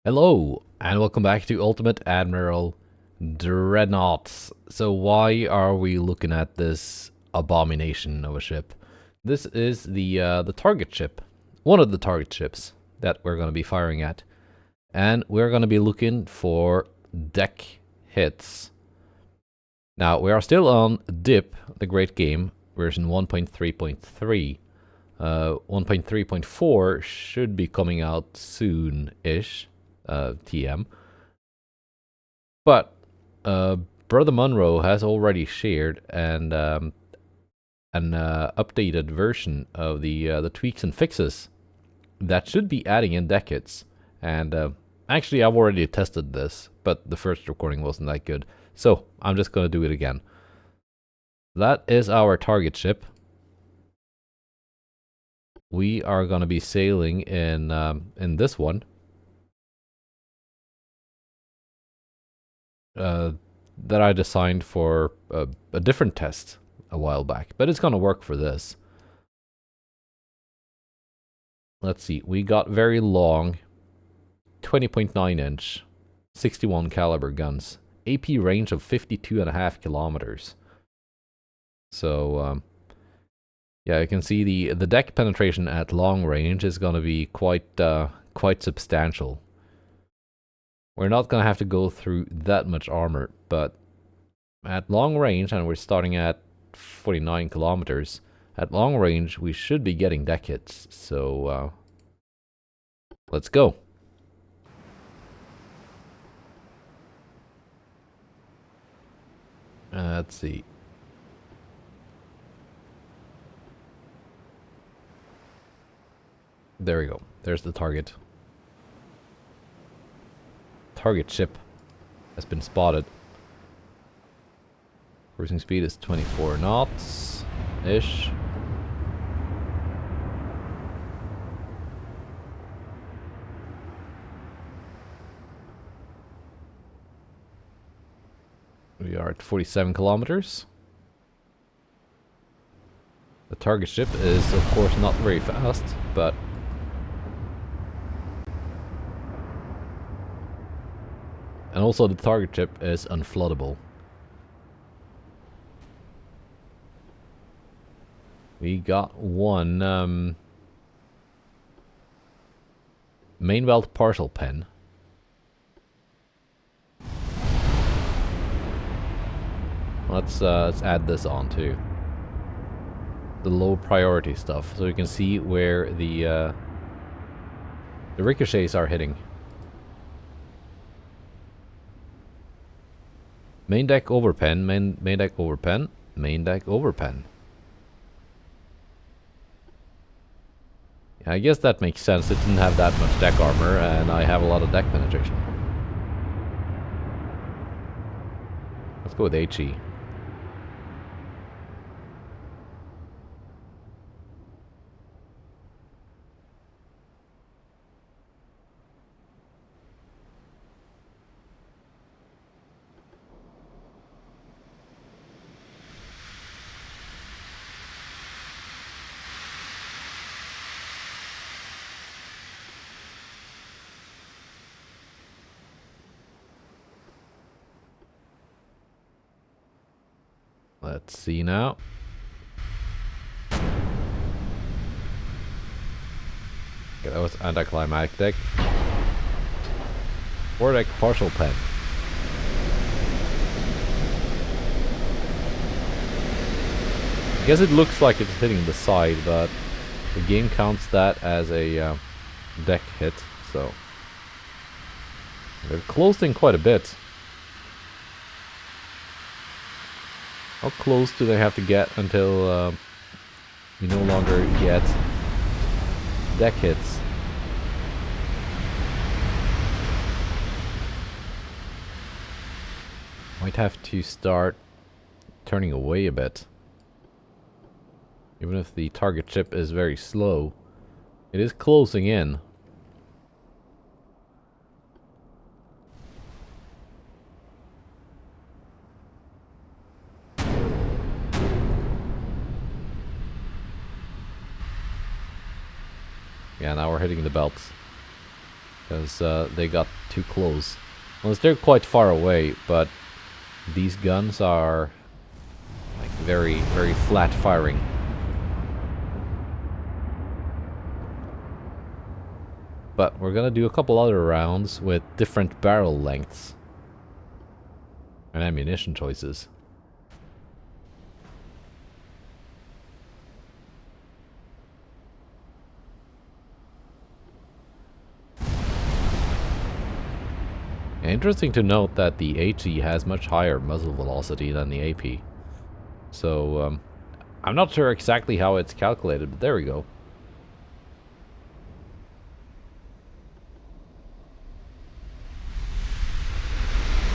Hello, and welcome back to Ultimate Admiral Dreadnoughts. So why are we looking at this abomination of a ship? This is the target ship, one of the target ships that we're going to be firing at. And we're going to be looking for deck hits. Now, we are still on DIP, the Great Game, version 1.3.3. 1.3.4 should be coming out soon-ish. TM. But Brother Monroe has already shared an updated version of the tweaks and fixes that should be adding in deck hits. And actually, I've already tested this, but the first recording wasn't that good, so I'm just gonna do it again. That is our target ship. We are gonna be sailing in this one. That I designed for a different test a while back, but it's gonna work for this. Let's see, we got very long 20.9 inch 61 caliber guns, AP range of 52.5 kilometers. So yeah, you can see the deck penetration at long range is gonna be quite substantial. We're not gonna have to go through that much armor, but at long range, and we're starting at 49 kilometers, at long range we should be getting deck hits, so let's go. Let's see. There we go. There's the target. Target ship has been spotted. Cruising speed is 24 knots-ish. We are at 47 kilometers. The target ship is, of course, not very fast, but and also the target ship is unfloodable. We got one main weld partial pen. Let's add this on too. The low priority stuff, so you can see where the ricochets are hitting. Main deck over pen, main deck over pen, main deck over pen. Yeah, I guess that makes sense. It didn't have that much deck armor, and I have a lot of deck penetration. Let's go with HE. Let's see now. Okay, that was anticlimactic. Or like partial pen. I guess it looks like it's hitting the side, but the game counts that as a deck hit, so they're closing quite a bit. How close do they have to get until you no longer get deck hits? Might have to start turning away a bit. Even if the target ship is very slow, it is closing in. Yeah, now we're hitting the belts. because they got too close. Well, they're quite far away, but these guns are like very, very flat firing. But we're gonna do a couple other rounds with different barrel lengths and ammunition choices. Interesting to note that the HE has much higher muzzle velocity than the AP. So, I'm not sure exactly how it's calculated, but there we go.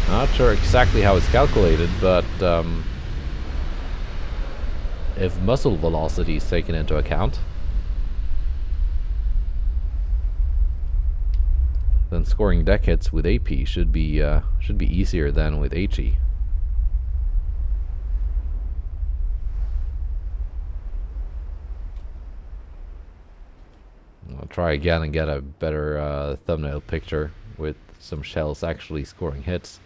Not sure exactly how it's calculated, but if muzzle velocity is taken into account, then scoring deck hits with AP should be easier than with HE. I'll try again and get a better thumbnail picture with some shells actually scoring hits.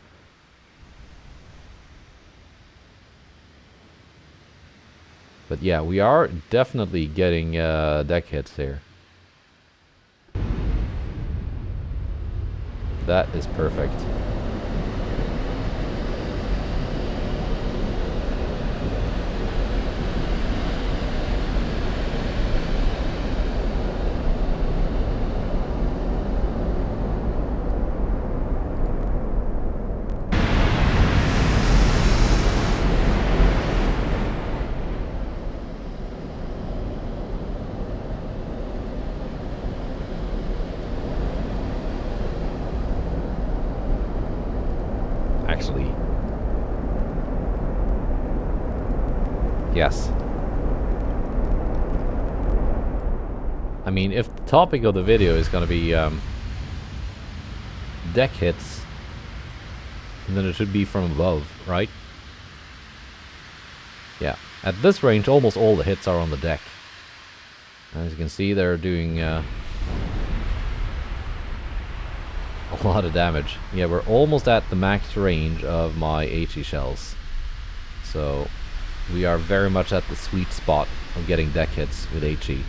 But yeah, we are definitely getting deck hits here. That is perfect. Actually, yes. I mean, if the topic of the video is gonna be deck hits, then it should be from above, right? Yeah. At this range, almost all the hits are on the deck. As you can see, they're doing a lot of damage. Yeah, we're almost at the max range of my HE shells. So, we are very much at the sweet spot of getting deck hits with HE.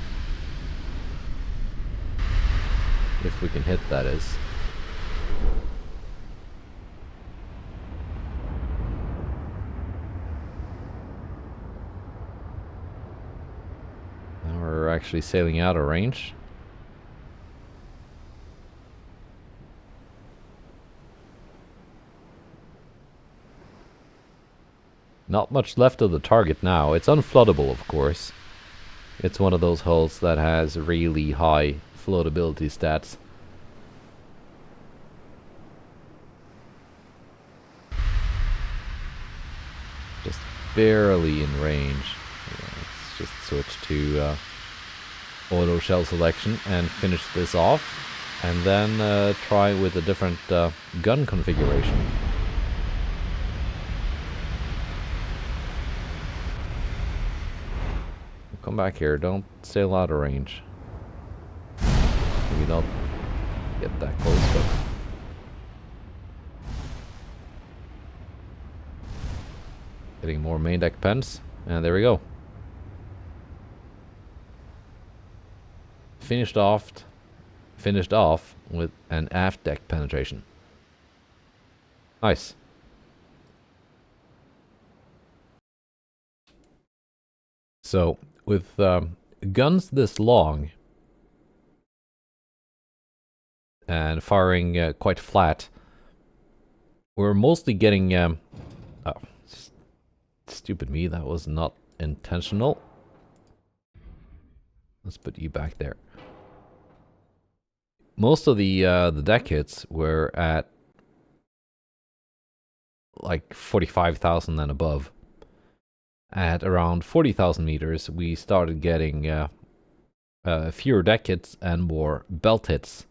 If we can hit, that is. Now we're actually sailing out of range. Not much left of the target now. It's unfloodable, of course. It's one of those hulls that has really high floatability stats. Just barely in range. Let's just switch to auto shell selection and finish this off. And then try with a different gun configuration. Come back here, don't sail out of range. Maybe don't get that close, but... Getting more main deck pens, and there we go. Finished off with an aft deck penetration. Nice. So, with guns this long and firing quite flat, we're mostly getting oh, stupid me, that was not intentional. Let's put you back there. Most of the deck hits were at like 45,000 and above. At around 40,000 meters, we started getting fewer deck hits and more belt hits.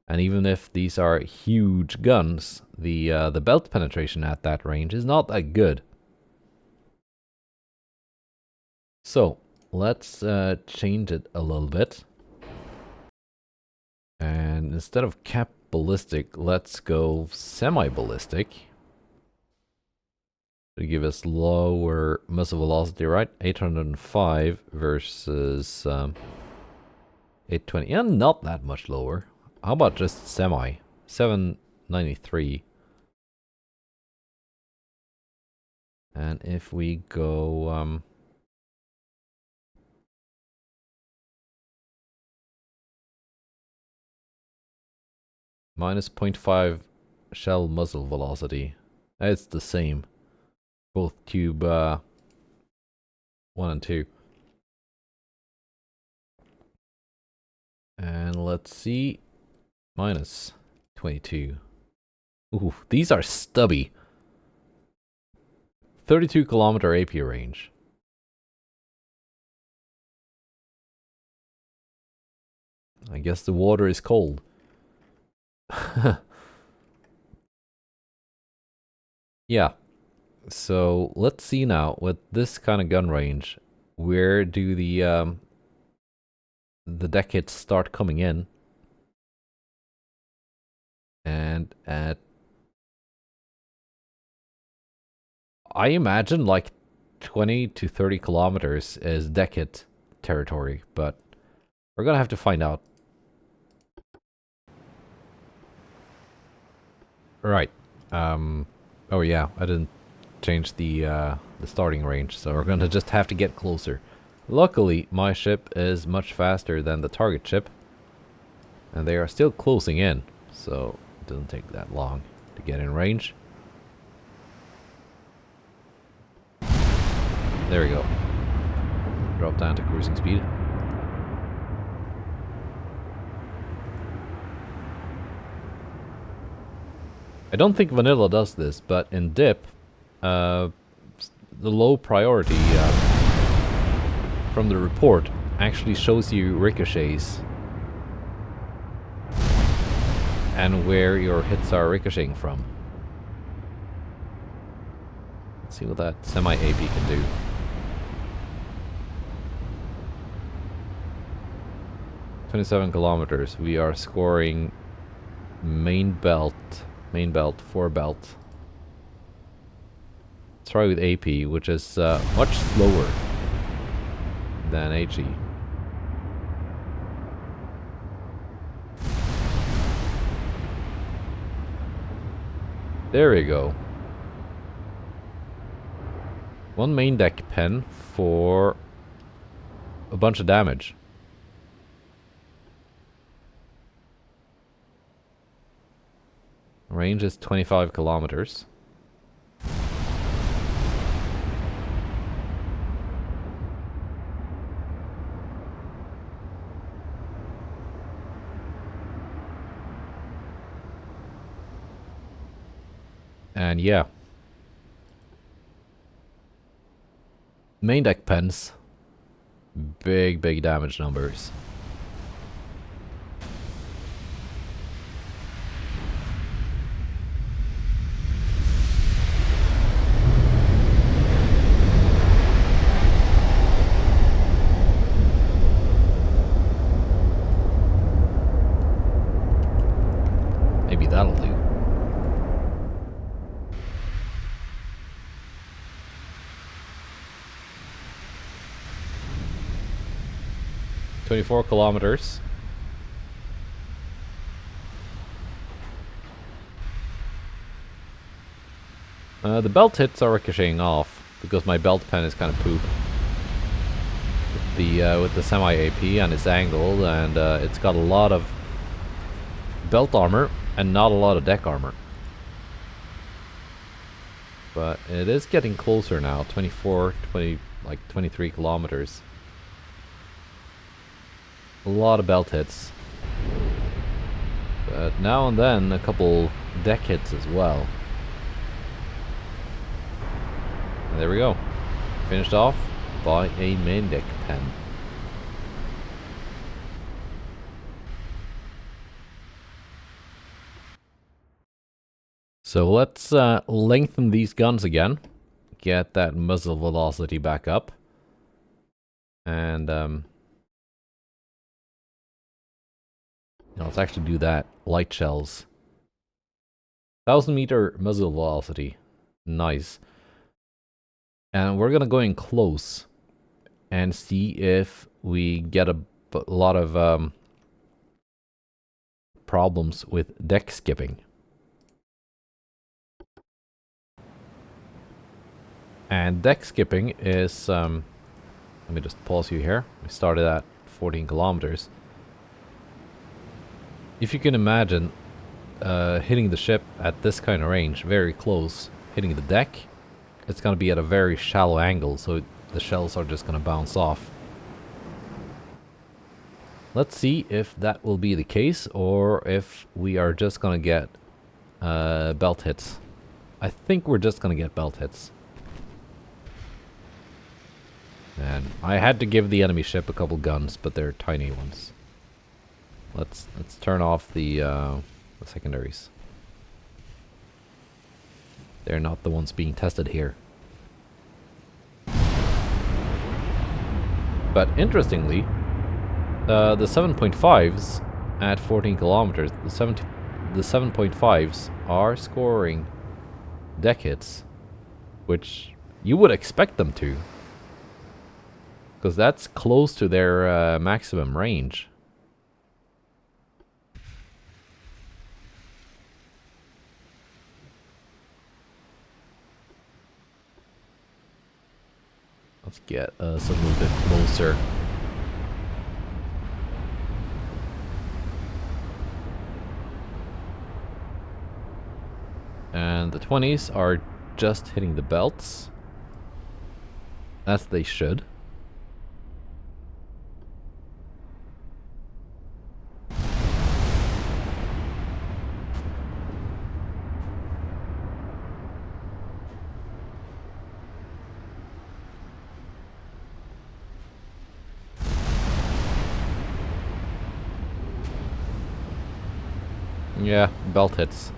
And even if these are huge guns, the belt penetration at that range is not that good. So let's change it a little bit. And instead of cap ballistic, let's go semi-ballistic. To give us lower missile velocity, right? 805 versus 820. Yeah, not that much lower. How about just semi? 793. And if we go minus 0.5 shell muzzle velocity. It's the same. Both tube 1 and 2. And let's see. Minus 22. Ooh, these are stubby. 32 kilometer AP range. I guess the water is cold. Yeah. So let's see now with this kind of gun range, where do the deck hits start coming in? And at I imagine like 20 to 30 kilometers is deck hit territory, but we're gonna have to find out. Right. Oh yeah, I didn't change the starting range, so we're gonna just have to get closer. Luckily, my ship is much faster than the target ship, and they are still closing in, so it doesn't take that long to get in range. There we go. Drop down to cruising speed. I don't think vanilla does this, but in dip, the low priority from the report actually shows you ricochets and where your hits are ricocheting from. Let's see what that semi-AP can do. "27 kilometers. We are scoring main belt, 4 belt. Let's try with AP, which is much slower than HE. There we go. 1 main deck pen for a bunch of damage. Range is 25 kilometers. And yeah. Main deck pens. Big damage numbers. Maybe that'll do. "24 kilometers. The belt hits are ricocheting off because my belt pen is kind of poop. With the semi-AP and its angle, and it's got a lot of belt armor and not a lot of deck armor. But it is getting closer now. 23 kilometers. A lot of belt hits. But now and then a couple deck hits as well. And there we go. Finished off by a main deck pen. So let's lengthen these guns again. Get that muzzle velocity back up. And Now let's actually do that. Light shells. 1,000-meter muzzle velocity. Nice. And we're gonna go in close and see if we get a lot of problems with deck skipping. And deck skipping is, let me just pause you here. We started at 14 kilometers. If you can imagine hitting the ship at this kind of range, very close, hitting the deck, it's going to be at a very shallow angle, so the shells are just going to bounce off. Let's see if that will be the case, or if we are just going to get belt hits. I think we're just going to get belt hits. And I had to give the enemy ship a couple guns, but they're tiny ones. Let's turn off the secondaries. They're not the ones being tested here. But interestingly, the 7.5s at 14 kilometers, the 7.5s are scoring deck hits, which you would expect them to, because that's close to their maximum range. Let's get us a little bit closer. And the 20s are just hitting the belts, as they should. Yeah, belt hits.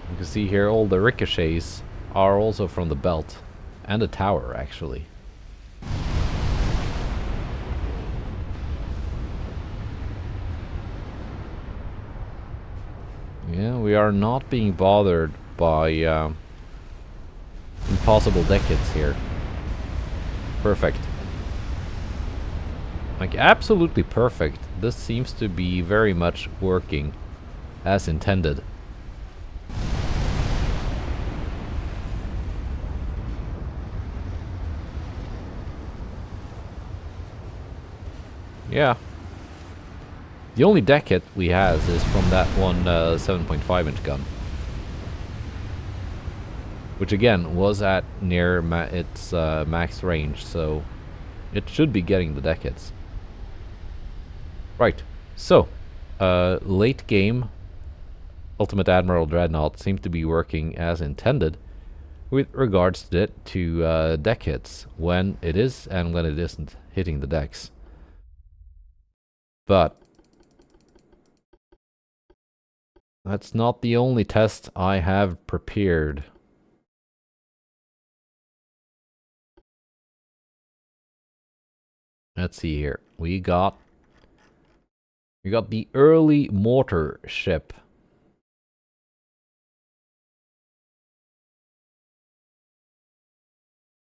You can see here all the ricochets are also from the belt and the tower, actually. Yeah, we are not being bothered by impossible deck hits here. Perfect. Like, absolutely perfect. This seems to be very much working as intended. Yeah. The only deck hit we have is from that one 7.5-inch gun. Which again was at near its max range, so it should be getting the deck hits. Right, so late game Ultimate Admiral Dreadnought seems to be working as intended with regards to deck hits, when it is and when it isn't hitting the decks. But that's not the only test I have prepared. Let's see here. We got the early mortar ship.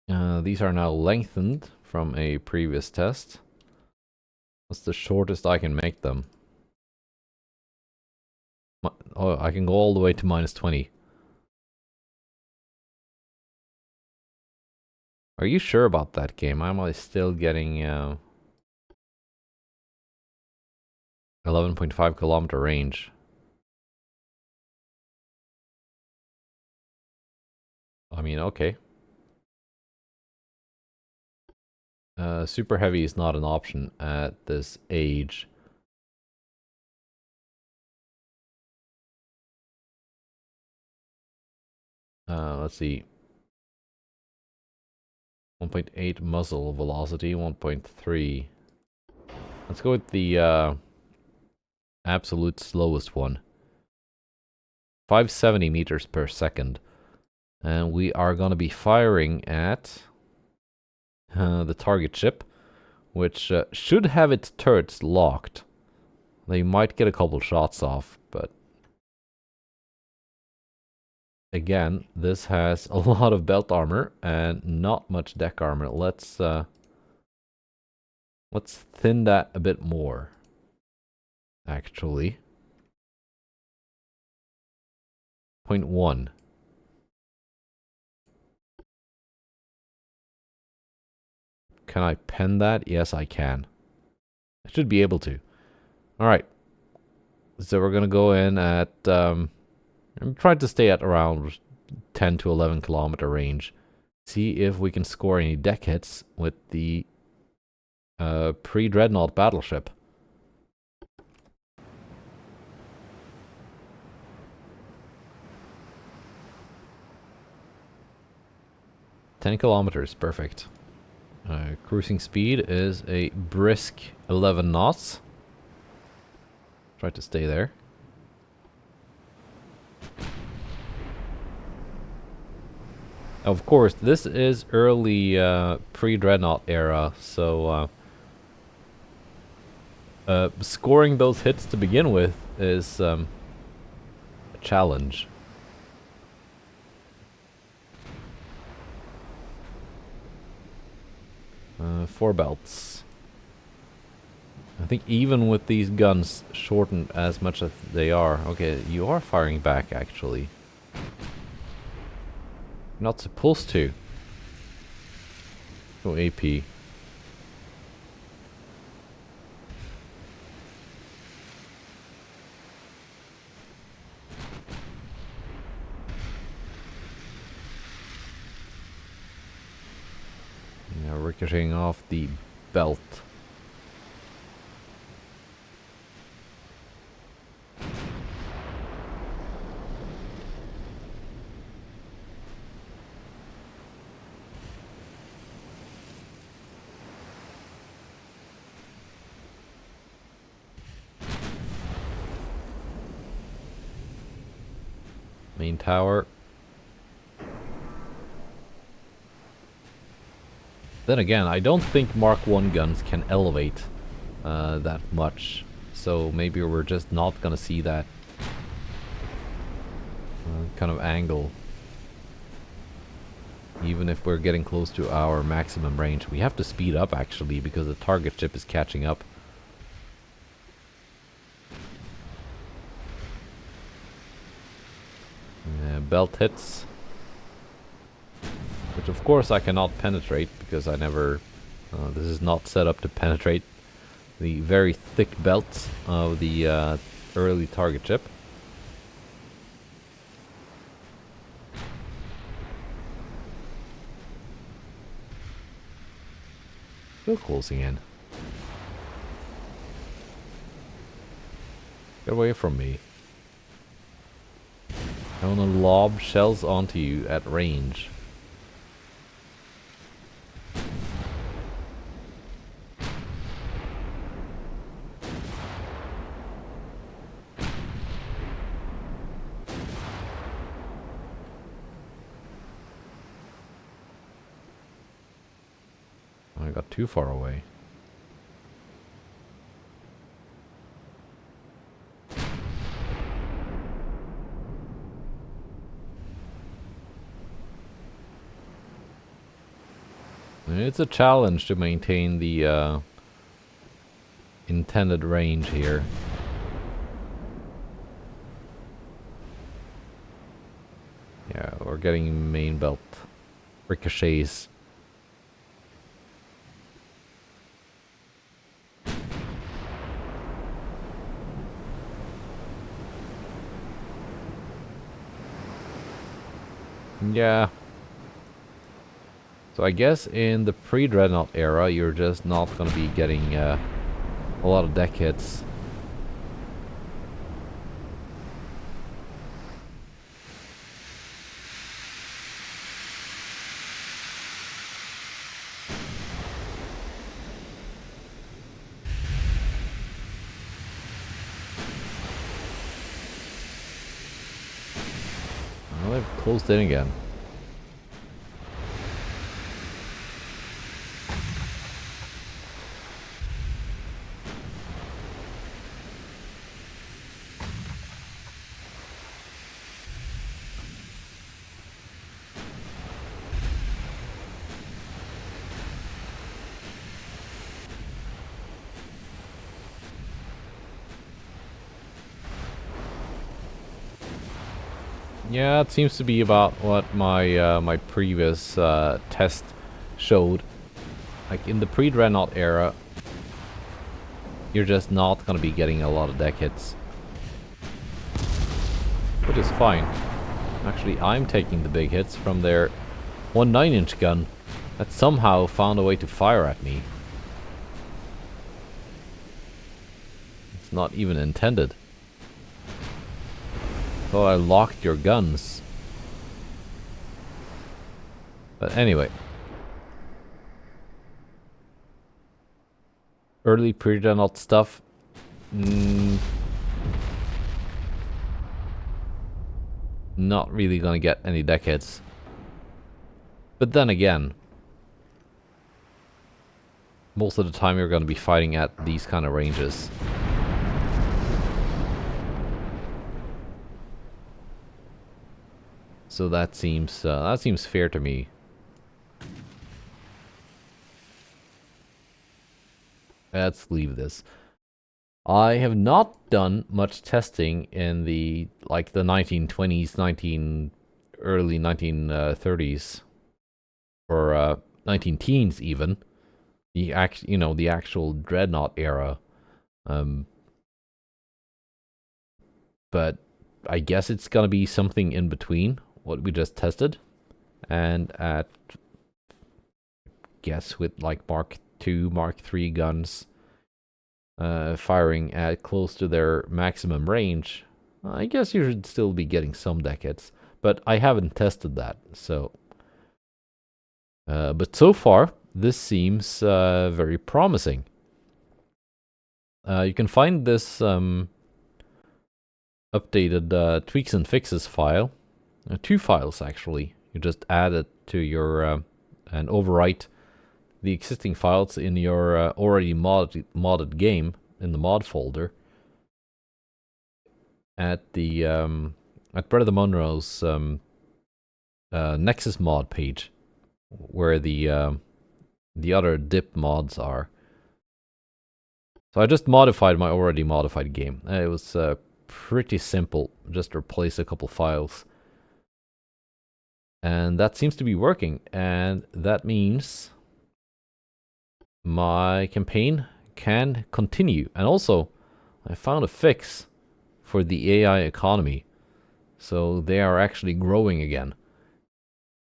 These are now lengthened from a previous test. What's the shortest I can make them? Oh, I can go all the way to -20. Are you sure about that game? Am I still getting 11.5 kilometer range? I mean, okay. Super heavy is not an option at this age. Let's see. 1.8 muzzle velocity, 1.3. Let's go with the absolute slowest one. 570 meters per second. And we are going to be firing at the target ship, which should have its turrets locked. They might get a couple shots off, but again, this has a lot of belt armor and not much deck armor. Let's thin that a bit more, actually. 0.1. Can I pen that? Yes, I can. I should be able to. Alright. So we're going to go in at... I'm trying to stay at around 10 to 11 kilometer range. See if we can score any deck hits with the pre-dreadnought battleship. "10 kilometers, perfect. Cruising speed is a brisk 11 knots. Try to stay there. Of course, this is early pre-dreadnought era, so scoring those hits to begin with is a challenge. Four belts. I think even with these guns shortened as much as they are... Okay, you are firing back, actually. Not supposed to. No AP. Yeah, ricocheting off the belt. Main tower. Then again, I don't think Mark 1 guns can elevate that much. So maybe we're just not gonna see that kind of angle. Even if we're getting close to our maximum range. We have to speed up actually because the target ship is catching up. Belt hits. Which of course I cannot penetrate because I never... this is not set up to penetrate the very thick belts of the early target ship. Still closing in. Get away from me. I want to lob shells onto you at range. I got too far away. It's a challenge to maintain the intended range here. Yeah, we're getting main belt ricochets. Yeah. So I guess in the pre-dreadnought era, you're just not going to be getting a lot of deck hits. closed in again. Yeah, it seems to be about what my my previous test showed. Like in the pre-dreadnought era, you're just not gonna be getting a lot of deck hits, which is fine. Actually, I'm taking the big hits from their 1 9-inch gun that somehow found a way to fire at me. It's not even intended. Thought I locked your guns. But anyway. Early pre-dreadnought stuff. Not really gonna get any deck hits. But then again, most of the time you're gonna be fighting at these kind of ranges. So that seems fair to me. Let's leave this. I have not done much testing in the like the 1920s, early 1930s, or 19 teens even. The actual dreadnought era. But I guess it's gonna be something in between what we just tested, and at guess with like Mark II, Mark III guns firing at close to their maximum range, I guess you should still be getting some deck hits, but I haven't tested that, so. But so far, this seems very promising. You can find this updated tweaks and fixes file. 2 files actually. You just add it to your and overwrite the existing files in your already modded game in the mod folder at the at Brother Monroe's Nexus mod page, where the other dip mods are. So I just modified my already modified game. It was pretty simple, just replace a couple files. And that seems to be working, and that means my campaign can continue. And also, I found a fix for the AI economy. So they are actually growing again,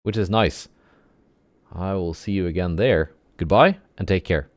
which is nice. I will see you again there. Goodbye, and take care.